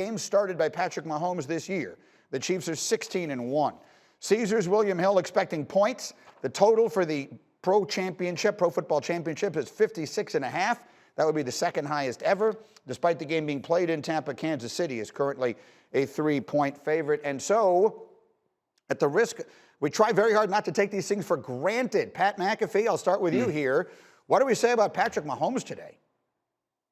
games started by Patrick Mahomes this year. The Chiefs are 16-1. Caesars William Hill expecting points. The total for the Pro Football Championship is 56.5. That would be the second highest ever. Despite the game being played in Tampa, Kansas City is currently a 3-point favorite. And so, at the risk, we try very hard not to take these things for granted. Pat McAfee, I'll start with you here. What do we say about Patrick Mahomes today?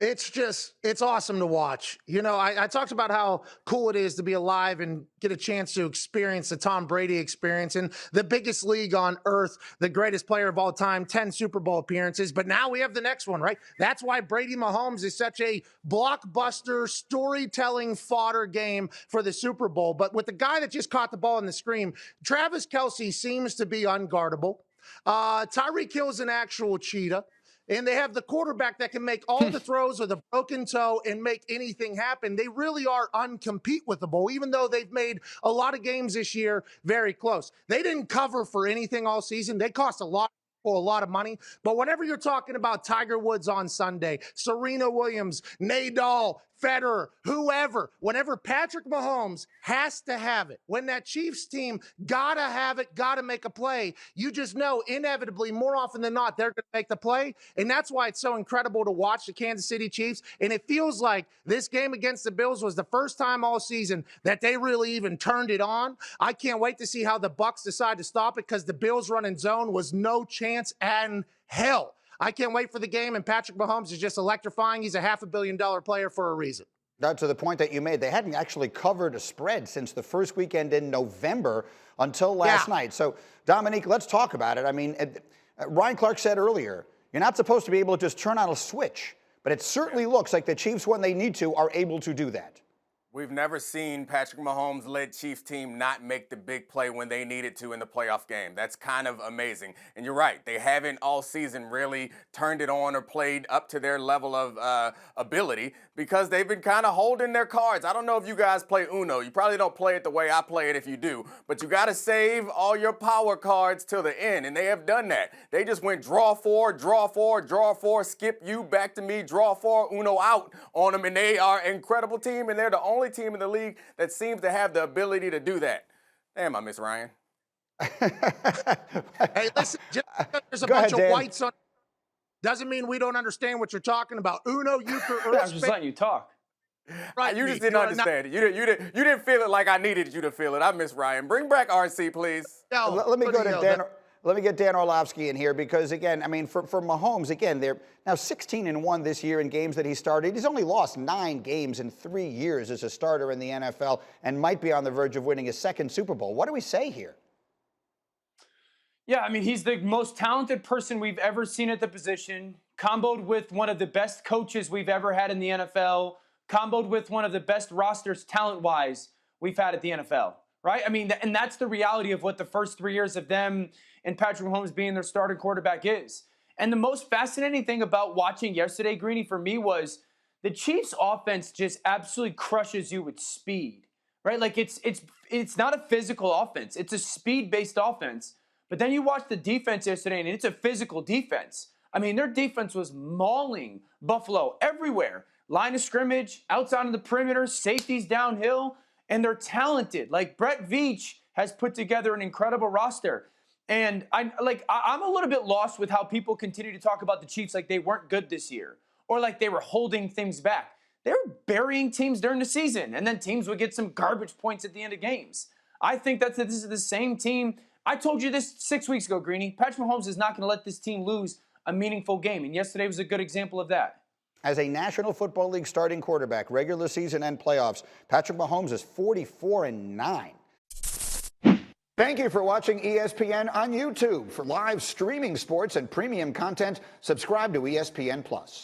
It's awesome to watch. You know, I talked about how cool it is to be alive and get a chance to experience the Tom Brady experience in the biggest league on earth, the greatest player of all time, 10 Super Bowl appearances. But now we have the next one, right? That's why Brady Mahomes is such a blockbuster storytelling fodder game for the Super Bowl. But with the guy that just caught the ball in the screen, Travis Kelce seems to be unguardable. Tyreek Hill's an actual cheetah. And they have the quarterback that can make all the throws with a broken toe and make anything happen. They really are uncompetable, even though they've made a lot of games this year very close. They didn't cover for anything all season. They cost a lot of money. But whenever you're talking about Tiger Woods on Sunday, Serena Williams, Nadal, Federer, whoever, whenever Patrick Mahomes has to have it, when that Chiefs team gotta have it, gotta make a play, you just know inevitably, more often than not, they're gonna make the play. And that's why it's so incredible to watch the Kansas City Chiefs. And it feels like this game against the Bills was the first time all season that they really even turned it on. I can't wait to see how the Bucs decide to stop it, because the Bills running zone was no chance in hell. I can't wait for the game, and Patrick Mahomes is just electrifying. He's a $500 million player for a reason. Now, to the point that you made, they hadn't actually covered a spread since the first weekend in November until last night. So, Domonique, let's talk about it. I mean, Ryan Clark said earlier, you're not supposed to be able to just turn on a switch, but it certainly looks like the Chiefs, when they need to, are able to do that. We've never seen Patrick Mahomes-led Chiefs team not make the big play when they needed to in the playoff game. That's kind of amazing. And you're right, they haven't all season really turned it on or played up to their level of ability, because they've been kind of holding their cards. I don't know if you guys play Uno. You probably don't play it the way I play it if you do. But you got to save all your power cards till the end, and they have done that. They just went draw four, draw four, draw four, skip you, back to me, draw four, Uno out on them, and they are an incredible team, and they're the only team in the league that seems to have the ability to do that. Damn, I miss Ryan. Hey, listen, just because there's a bunch of whites on doesn't mean we don't understand what you're talking about. Uno, euchre, I was just letting you talk. Right, you just didn't understand it. You didn't feel it like I needed you to feel it. I miss Ryan. Bring back RC, please. No, let me go to Dan. Let me get Dan Orlovsky in here, because, again, I mean, for Mahomes, again, they're now 16-1 this year in games that he started. He's only lost 9 games in 3 years as a starter in the NFL, and might be on the verge of winning his second Super Bowl. What do we say here? Yeah, I mean, he's the most talented person we've ever seen at the position, comboed with one of the best coaches we've ever had in the NFL, comboed with one of the best rosters talent-wise we've had at the NFL, right? I mean, and that's the reality of what the first 3 years of them and Patrick Mahomes being their starting quarterback is. And the most fascinating thing about watching yesterday, Greeny, for me, was the Chiefs' offense just absolutely crushes you with speed, right? Like, it's not a physical offense. It's a speed-based offense. But then you watch the defense yesterday, and it's a physical defense. I mean, their defense was mauling Buffalo everywhere. Line of scrimmage, outside of the perimeter, safeties downhill, and they're talented. Like, Brett Veach has put together an incredible roster. And I'm a little bit lost with how people continue to talk about the Chiefs like they weren't good this year, or like they were holding things back. They were burying teams during the season, and then teams would get some garbage points at the end of games. I think this is the same team. I told you this 6 weeks ago, Greeny. Patrick Mahomes is not going to let this team lose a meaningful game, and yesterday was a good example of that. As a National Football League starting quarterback, regular season and playoffs, Patrick Mahomes is 44-9. Thank you for watching ESPN on YouTube. For live streaming sports and premium content, subscribe to ESPN+.